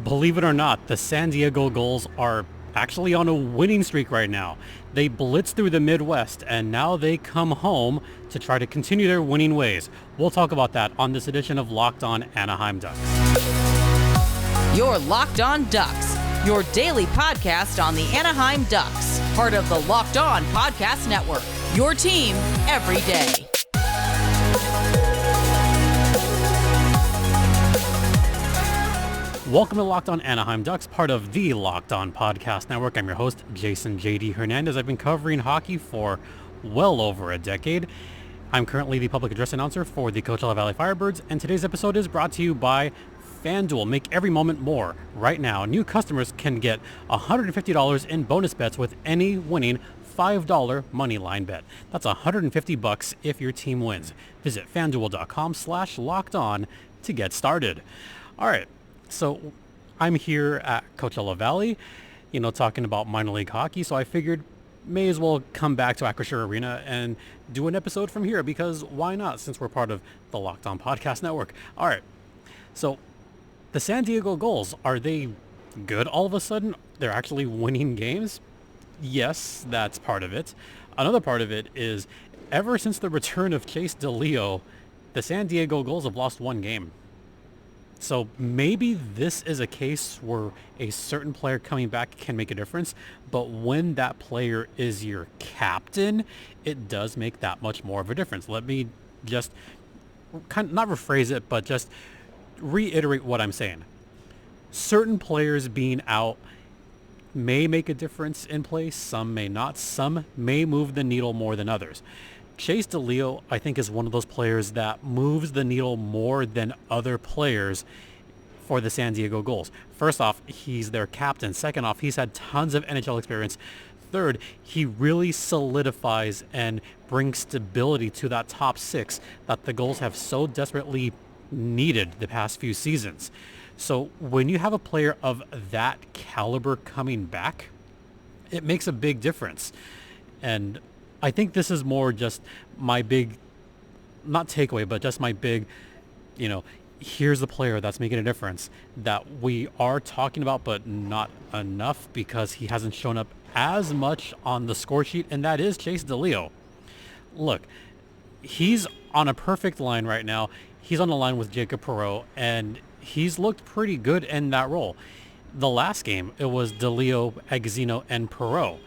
Believe it or not, the San Diego Gulls are actually on a winning streak right now. They blitzed through the Midwest, and now they come home to try to continue their winning ways. We'll talk about that on this edition of Locked On Anaheim Ducks. You're Locked On Ducks, your daily podcast on the Anaheim Ducks, part of the Locked On Podcast Network, your team every day. Welcome to Locked On Anaheim Ducks, part of the Locked On Podcast Network. I'm your host, Jason J.D. Hernandez. I've been covering hockey for well over a decade. I'm currently the public address announcer for the Coachella Valley Firebirds, and today's episode is brought to you by FanDuel. Make every moment more. Right now, new customers can get $150 in bonus bets with any winning $5 moneyline bet. That's $150 if your team wins. Visit FanDuel.com/lockedon to get started. All right. So I'm here at Coachella Valley, talking about minor league hockey. So I figured may as well come back to Acrisure Arena and do an episode from here, because why not, since we're part of the Locked On Podcast Network. All right. So the San Diego Gulls, are they good all of a sudden? They're actually winning games? Yes, that's part of it. Another part of it is ever since the return of Chase DeLeo, the San Diego Gulls have lost one game. So maybe this is a case where a certain player coming back can make a difference, but when that player is your captain, it does make that much more of a difference. Let me just not rephrase it, but just reiterate what I'm saying. Certain players being out may make a difference in play. Some may not. Some may move the needle more than others. Chase DeLeo, I think, is one of those players that moves the needle more than other players for the San Diego Gulls. First off, he's their captain. Second off, he's had tons of NHL experience. Third, he really solidifies and brings stability to that top six that the Gulls have so desperately needed the past few seasons. So when you have a player of that caliber coming back, it makes a big difference. And I think this is more just my big, not takeaway, but just my big, here's the player that's making a difference that we are talking about, but not enough because he hasn't shown up as much on the score sheet, and that is Chase DeLeo. Look, he's on a perfect line right now. He's on the line with Jacob Perreault, and he's looked pretty good in that role. The last game, it was DeLeo, Aguzzino, and Perreault.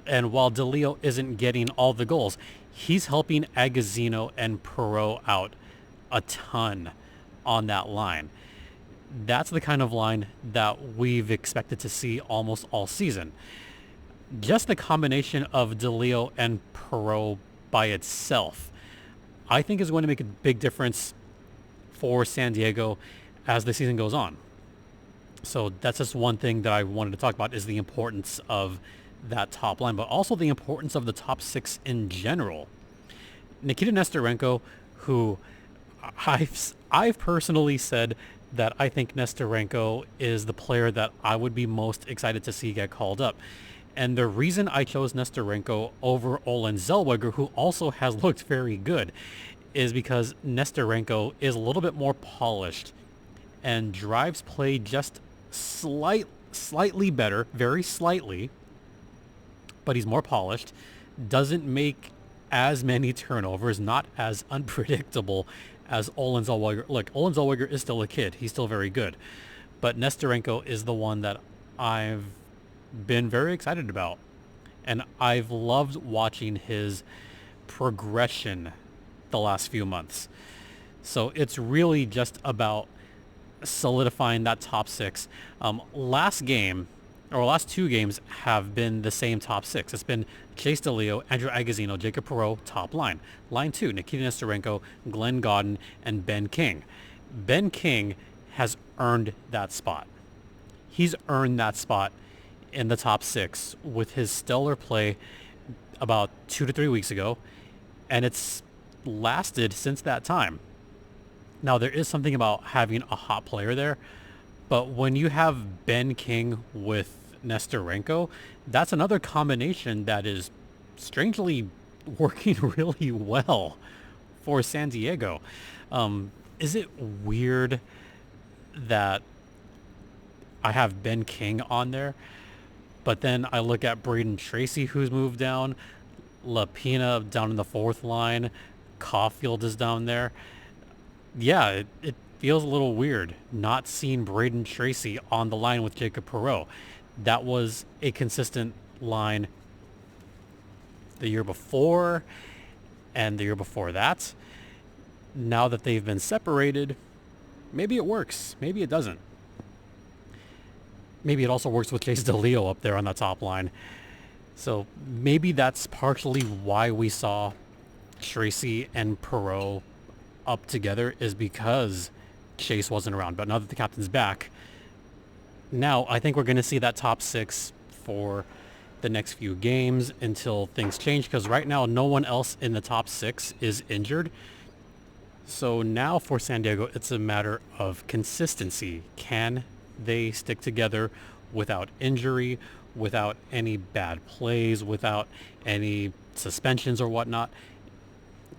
And while DeLeo isn't getting all the goals, he's helping Aguzzino and Perreault out a ton on that line. That's the kind of line that we've expected to see almost all season. Just the combination of DeLeo and Perreault by itself, I think, is going to make a big difference for San Diego as the season goes on. So that's just one thing that I wanted to talk about, is the importance of that top line, but also the importance of the top six in general. Nikita Nesterenko, who I've personally said that I think Nesterenko is the player that I would be most excited to see get called up. And the reason I chose Nesterenko over Olen Zellweger, who also has looked very good, is because Nesterenko is a little bit more polished and drives play just slightly better, very slightly, but he's more polished, doesn't make as many turnovers, not as unpredictable as Olen Zellweger. Look, Olen Zellweger is still a kid. He's still very good. But Nesterenko is the one that I've been very excited about. And I've loved watching his progression the last few months. So it's really just about solidifying that top six. Last two games have been the same top six. It's been Chase DeLeo, Andrew Aguzzino, Jacob Perreault, top line. Line two, Nikita Nesterenko, Glenn Gaudin, and Ben King. Ben King has earned that spot. He's earned that spot in the top six with his stellar play about 2 to 3 weeks ago, and it's lasted since that time. Now, there is something about having a hot player there, but when you have Ben King with Nesterenko, that's another combination that is strangely working really well for San Diego. Is it weird that I have Ben King on there, but then I look at Braden Tracy, who's moved down, Lapina down in the fourth line, Caulfield is down there. Yeah, it feels a little weird not seeing Braden Tracy on the line with Jacob Perreault. That was a consistent line the year before and the year before that. Now that they've been separated, maybe it works, maybe it doesn't. Maybe it also works with Chase DeLeo up there on the top line. So maybe that's partially why we saw Tracy and Perreault up together, is because Chase wasn't around. But now that the captain's back, now I think we're going to see that top six for the next few games until things change, because right now no one else in the top six is injured. So now for San Diego, it's a matter of consistency. Can they stick together without injury, without any bad plays, without any suspensions or whatnot?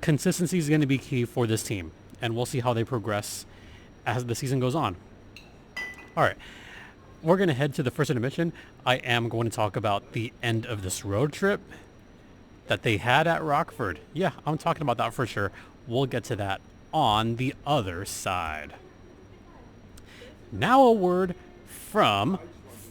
Consistency is going to be key for this team, and we'll see how they progress as the season goes on. All right, we're going to head to the first intermission. I am going to talk about the end of this road trip that they had at Rockford. Yeah, I'm talking about that for sure. We'll get to that on the other side. Now a word from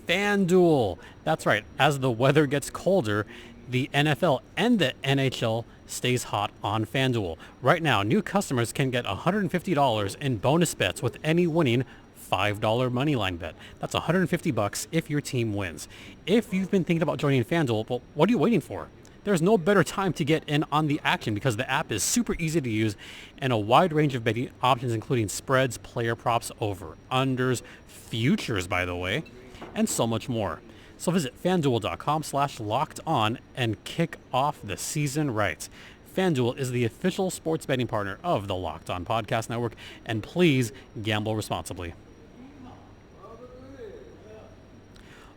FanDuel. That's right. As the weather gets colder, the NFL and the NHL stays hot on FanDuel. Right now, new customers can get $150 in bonus bets with any winning $5 moneyline bet. That's $150 if your team wins. If you've been thinking about joining FanDuel, well, what are you waiting for? There's no better time to get in on the action, because the app is super easy to use and a wide range of betting options, including spreads, player props, over, unders, futures, by the way, and so much more. So visit FanDuel.com/lockedon and kick off the season right. FanDuel is the official sports betting partner of the Locked On Podcast Network, and please gamble responsibly.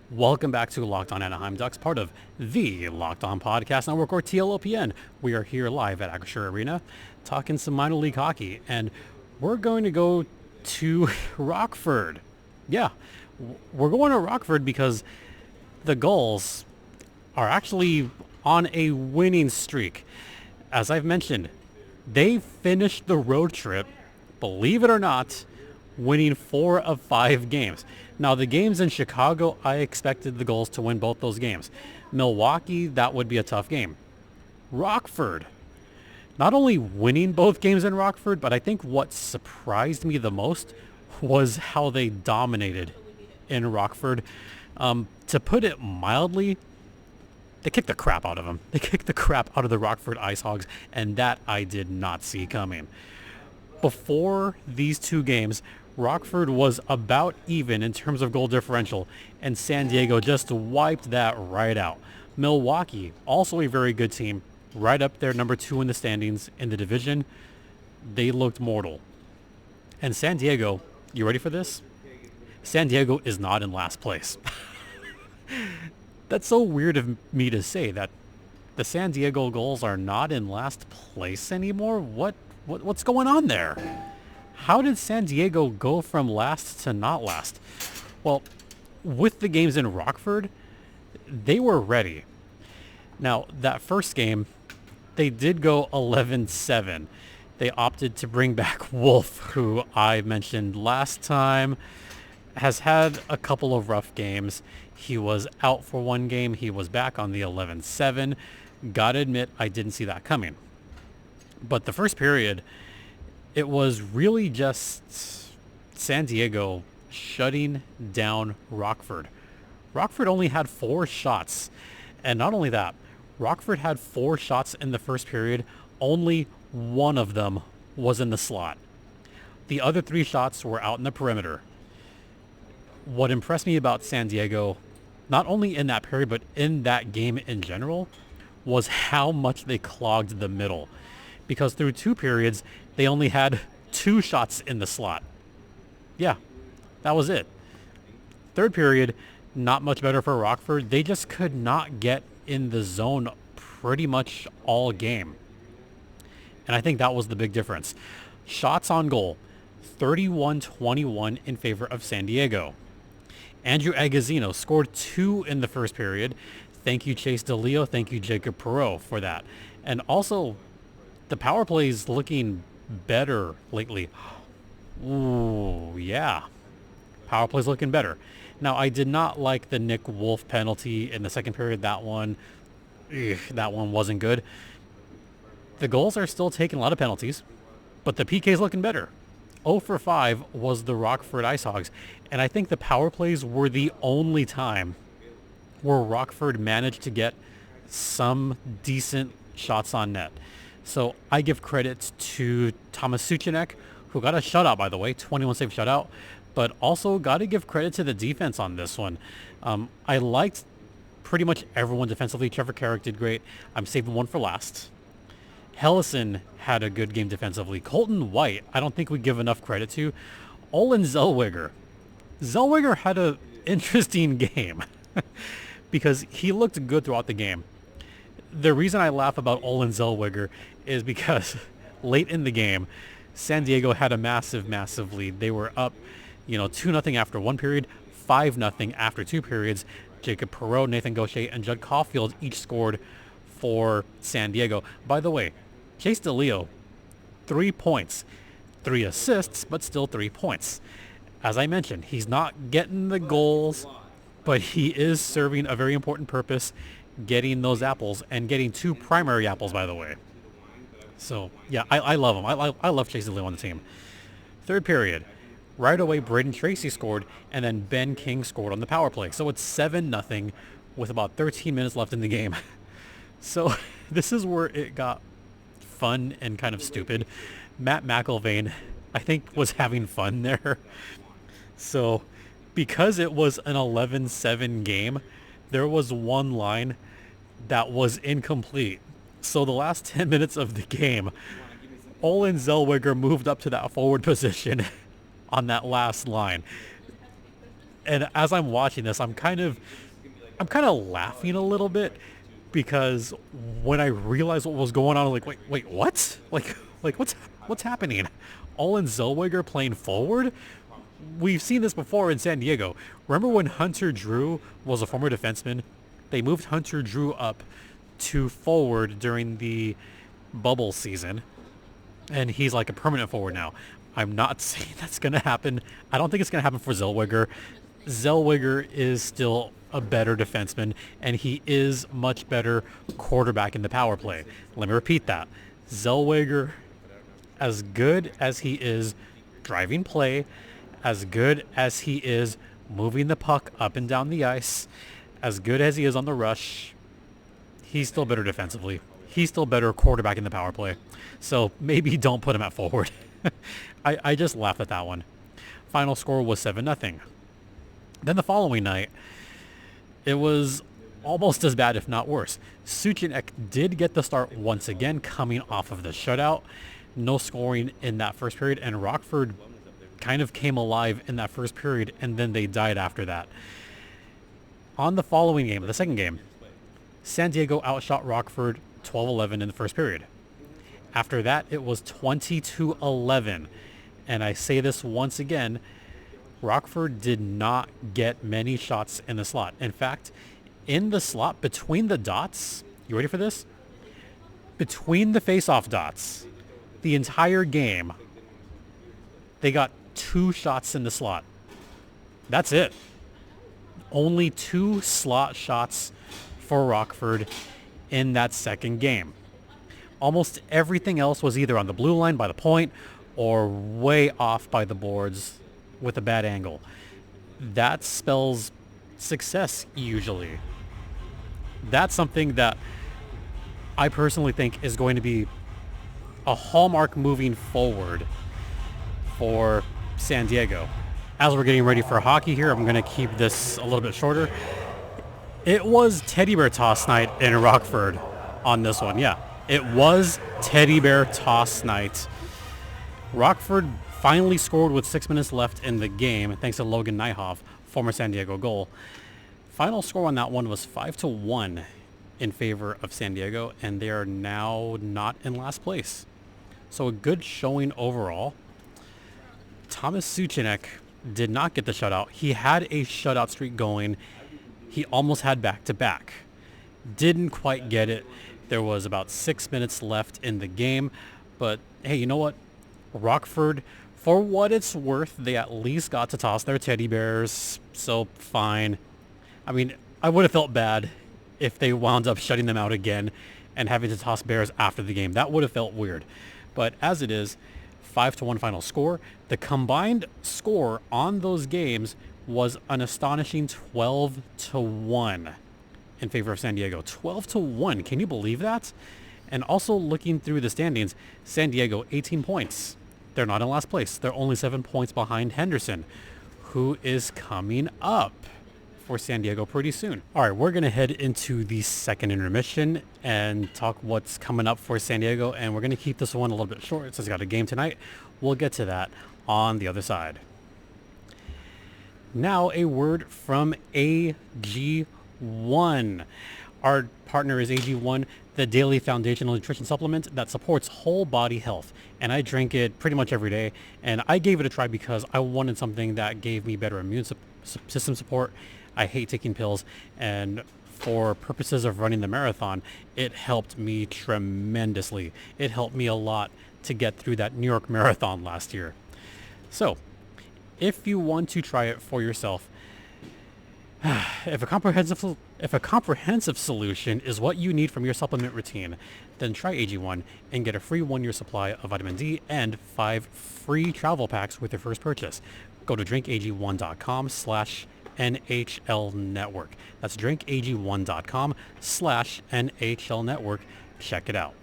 Welcome back to Locked On Anaheim Ducks, part of the Locked On Podcast Network, or TLOPN. We are here live at Acrisure Arena talking some minor league hockey, and we're going to go to Rockford. Yeah, we're going to Rockford because the Gulls are actually on a winning streak. As I've mentioned, they finished the road trip, believe it or not, winning 4 of 5 games. Now, the games in Chicago, I expected the Gulls to win both those games. Milwaukee, that would be a tough game. Rockford, not only winning both games in Rockford, but I think what surprised me the most was how they dominated in Rockford. To put it mildly, they kicked the crap out of them. They kicked the crap out of the Rockford IceHogs, and that I did not see coming. Before these two games, Rockford was about even in terms of goal differential, and San Diego just wiped that right out. Milwaukee, also a very good team, right up there, number 2 in the standings in the division. They looked mortal. And San Diego, you ready for this? San Diego is not in last place. That's so weird of me to say, that the San Diego Gulls are not in last place anymore. What's going on there? How did San Diego go from last to not last? Well, with the games in Rockford, they were ready. Now, that first game, they did go 11-7. They opted to bring back Wolf, who I mentioned last time, has had a couple of rough games. He was out for one game. He was back on the 11-7. Gotta admit, I didn't see that coming. But the first period, it was really just San Diego shutting down Rockford. Rockford only had 4 shots. And not only that, Rockford had 4 shots in the first period. Only one of them was in the slot. The other 3 shots were out in the perimeter. What impressed me about San Diego, not only in that period, but in that game in general, was how much they clogged the middle. Because through 2 periods, they only had 2 shots in the slot. Yeah, that was it. Third period, not much better for Rockford. They just could not get in the zone pretty much all game. And I think that was the big difference. Shots on goal, 31-21 in favor of San Diego. Andrew Agozzino scored 2 in the first period. Thank you, Chase DeLeo. Thank you, Jacob Perreault, for that. And also, the power play is looking better lately. Ooh, yeah. Power play's looking better. Now, I did not like the Nick Wolf penalty in the second period. That one wasn't good. The Gulls are still taking a lot of penalties, but the PK's looking better. 0 for 5 was the Rockford IceHogs, and I think the power plays were the only time where Rockford managed to get some decent shots on net. So I give credit to Thomas Suchanek, who got a shutout, by the way, 21 save shutout, but also got to give credit to the defense on this one. I liked pretty much everyone defensively. Trevor Carrick did great. I'm saving one for last. Hellison had a good game defensively. Colton White, I don't think we give enough credit to. Olin Zellweger. Zellweger had an interesting game because he looked good throughout the game. The reason I laugh about Olin Zellweger is because late in the game, San Diego had a massive lead. They were up, 2-0 after one period, 5-0 after two periods. Jacob Perreault, Nathan Gaucher, and Judd Caulfield each scored for San Diego. By the way, Chase DeLeo, 3 points, 3 assists, but still 3 points. As I mentioned, he's not getting the goals, but he is serving a very important purpose, getting those apples, and getting 2 primary apples, by the way. So, yeah, I love him. I love Chase DeLeo on the team. Third period. Right away, Braden Tracy scored, and then Ben King scored on the power play. So it's 7-0 with about 13 minutes left in the game. So this is where it got fun and kind of stupid. Matt McIlvaine, I think, was having fun there. So because it was an 11-7 game, there was one line that was incomplete. So the last 10 minutes of the game, Olin Zellweger moved up to that forward position on that last line. And as I'm watching this, I'm kind of laughing a little bit, because when I realized what was going on, I'm like, wait, what? Like what's happening? Olin Zellweger playing forward? We've seen this before in San Diego. Remember when Hunter Drew was a former defenseman? They moved Hunter Drew up to forward during the bubble season, and he's like a permanent forward now. I'm not saying that's going to happen. I don't think it's going to happen for Zellweger. Zellweger is still a better defenseman, and he is much better quarterback in the power play. Let me repeat that. Zellweger, as good as he is driving play, as good as he is moving the puck up and down the ice, as good as he is on the rush, he's still better defensively. He's still better quarterback in the power play. So maybe don't put him at forward. I just laughed at that one. Final score was 7-0. Then the following night, it was almost as bad, if not worse. Suchanek did get the start once again, coming off of the shutout. No scoring in that first period, and Rockford kind of came alive in that first period, and then they died after that. On the following game, the second game, San Diego outshot Rockford 12-11 in the first period. After that, it was 20-11. And I say this once again, Rockford did not get many shots in the slot. In fact, in the slot between the dots, you ready for this? Between the face-off dots, the entire game, they got 2 shots in the slot. That's it. Only 2 slot shots for Rockford in that second game. Almost everything else was either on the blue line by the point or way off by the boards with a bad angle. That spells success usually. That's something that I personally think is going to be a hallmark moving forward for San Diego. As we're getting ready for hockey here, I'm going to keep this a little bit shorter. It was teddy bear toss night in Rockford on this one. Yeah, it was teddy bear toss night. Rockford finally scored with 6 minutes left in the game, thanks to Logan Nyhoff, former San Diego Gull. Final score on that one was 5-1 in favor of San Diego, and they are now not in last place. So a good showing overall. Thomas Suchanek did not get the shutout. He had a shutout streak going. He almost had back-to-back. Didn't quite get it. There was about 6 minutes left in the game. But, hey, you know what? Rockford, for what it's worth, they at least got to toss their teddy bears. So, fine. I mean, I would have felt bad if they wound up shutting them out again and having to toss bears after the game. That would have felt weird. But as it is, 5-1 final score. The combined score on those games was an astonishing 12-1 in favor of San Diego. 12-1. Can you believe that? And also looking through the standings, San Diego, 18 points. They're not in last place. They're only 7 points behind Henderson, who is coming up for San Diego pretty soon. All right, we're going to head into the second intermission and talk what's coming up for San Diego. And we're going to keep this one a little bit short since it's got a game tonight. We'll get to that on the other side. Now a word from AG1. Our partner is AG1, the daily foundational nutrition supplement that supports whole body health. And I drink it pretty much every day. And I gave it a try because I wanted something that gave me better immune system support. I hate taking pills, and for purposes of running the marathon, it helped me tremendously. It helped me a lot to get through that New York Marathon last year. So, if you want to try it for yourself, if a comprehensive solution is what you need from your supplement routine, then try AG1 and get a free 1-year supply of vitamin D and 5 free travel packs with your first purchase. Go to drinkag1.com/NHL Network. That's drinkag1.com/NHL Network. Check it out.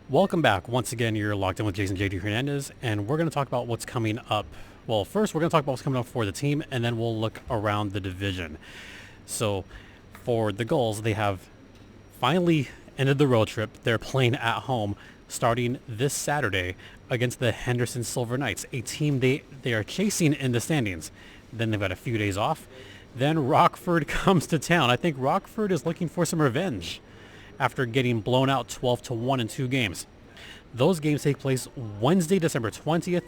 Welcome back. Once again, you're locked in with Jason JD Hernandez, and we're going to talk about what's coming up. Well, first, we're going to talk about what's coming up for the team, and then we'll look around the division. So, for the Gulls, they have finally ended the road trip. They're playing at home starting this Saturday against the Henderson Silver Knights, a team they are chasing in the standings. Then they've got a few days off. Then Rockford comes to town. I think Rockford is looking for some revenge after getting blown out 12-1 in 2 games. Those games take place Wednesday, December 20th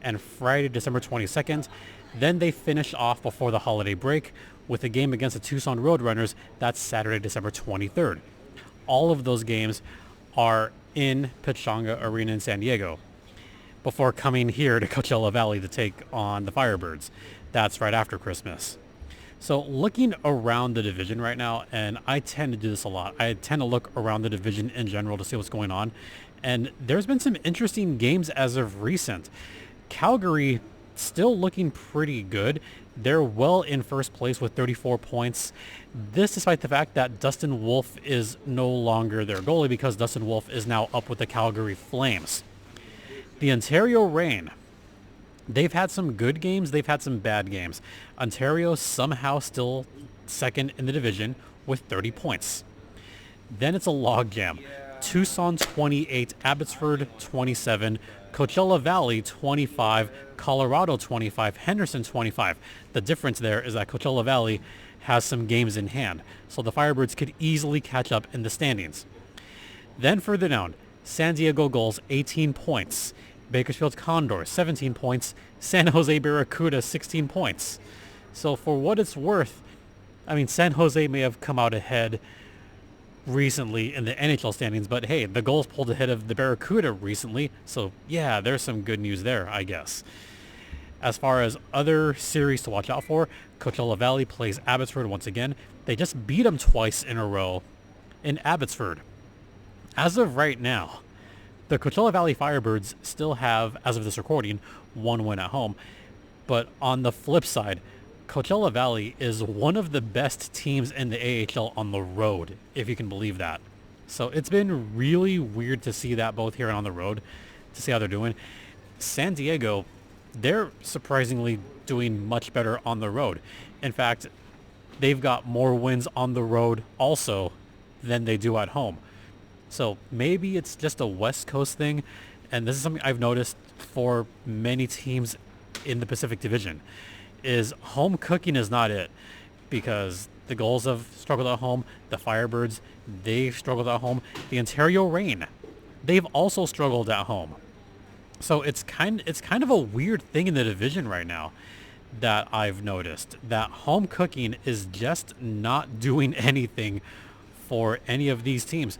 and Friday, December 22nd. Then they finish off before the holiday break with a game against the Tucson Roadrunners. That's Saturday, December 23rd. All of those games are in Pechanga Arena in San Diego before coming here to Coachella Valley to take on the Firebirds. That's right after Christmas. So looking around the division right now, and I tend to do this a lot, I tend to look around the division in general to see what's going on. And there's been some interesting games as of recent. Calgary still looking pretty good. They're well in first place with 34 points. This despite the fact that Dustin Wolf is no longer their goalie because Dustin Wolf is now up with the Calgary Flames. The Ontario Reign, they've had some good games. They've had some bad games. Ontario somehow still second in the division with 30 points. Then it's a logjam. Tucson 28, Abbotsford 27, Coachella Valley 25, Colorado 25, Henderson 25. The difference there is that Coachella Valley has some games in hand, so the Firebirds could easily catch up in the standings. Then further down, San Diego Gulls 18 points, Bakersfield Condors 17 points, San Jose Barracuda 16 points. So for what it's worth, I mean, San Jose may have come out ahead recently in the NHL standings, but hey, the Gulls pulled ahead of the Barracuda recently, so yeah, there's some good news there, I guess. As far as other series to watch out for, Coachella Valley plays Abbotsford once again. They just beat them twice in a row in Abbotsford. As of right now, the Coachella Valley Firebirds still have, as of this recording, 1 win at home. But on the flip side, Coachella Valley is one of the best teams in the AHL on the road, if you can believe that. So it's been really weird to see that both here and on the road, to see how they're doing. San Diego, they're surprisingly doing much better on the road. In fact, they've got more wins on the road also than they do at home. So maybe it's just a West Coast thing, and this is something I've noticed for many teams in the Pacific Division, is home cooking is not it, because the Gulls have struggled at home, the Firebirds, they've struggled at home, the Ontario Reign, they've also struggled at home. So it's kind of a weird thing in the division right now that I've noticed, that home cooking is just not doing anything for any of these teams.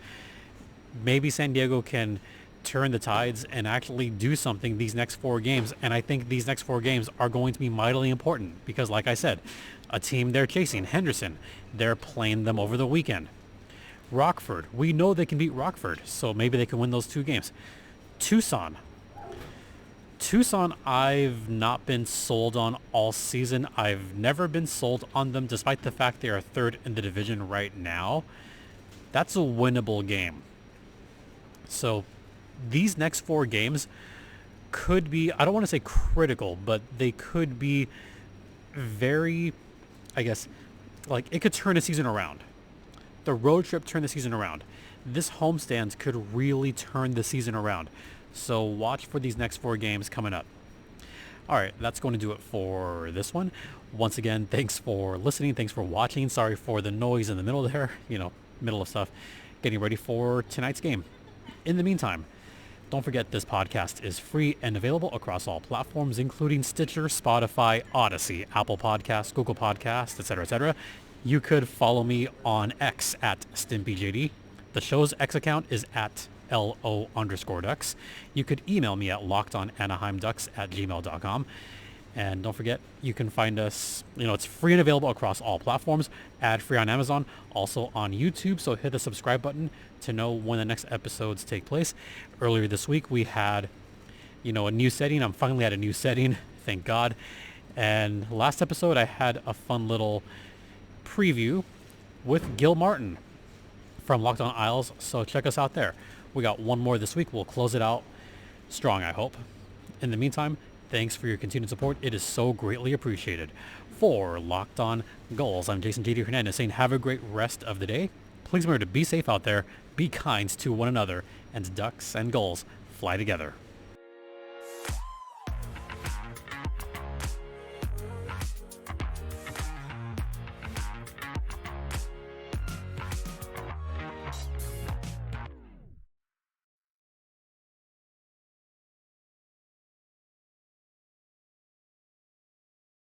Maybe San Diego can turn the tides and actually do something these next 4 games. And I think these next 4 games are going to be mightily important because, like I said, a team they're chasing, Henderson, they're playing them over the weekend. Rockford, we know they can beat Rockford, so maybe they can win those 2 games. Tucson, I've not been sold on all season. I've never been sold on them, despite the fact they are 3rd in the division right now. That's a winnable game. So these next 4 games could be, I don't want to say critical, but they could be very, I guess, like it could turn a season around. The road trip turned the season around. This homestand could really turn the season around. So watch for these next 4 games coming up. All right, that's going to do it for this one. Once again, thanks for listening. Thanks for watching. Sorry for the noise in the middle there, middle of stuff. Getting ready for tonight's game. In the meantime, don't forget this podcast is free and available across all platforms, including Stitcher, Spotify, Odyssey, Apple Podcasts, Google Podcasts, etc., etc. You could follow me on X at StimpyJD. The show's X account is at LO_Ducks. You could email me at lockedonanaheimducks@gmail.com. And don't forget, you can find us, it's free and available across all platforms, ad-free on Amazon, also on YouTube. So hit the subscribe button to know when the next episodes take place. Earlier this week, we had, a new setting. I'm finally at a new setting, thank God. And last episode, I had a fun little preview with Gil Martin from Locked On Isles. So check us out there. We got one more this week. We'll close it out strong, I hope. In the meantime, thanks for your continued support. It is so greatly appreciated. For Locked On Gulls, I'm Jason J.D. Hernandez saying have a great rest of the day. Please remember to be safe out there, be kind to one another, and Ducks and Gulls fly together.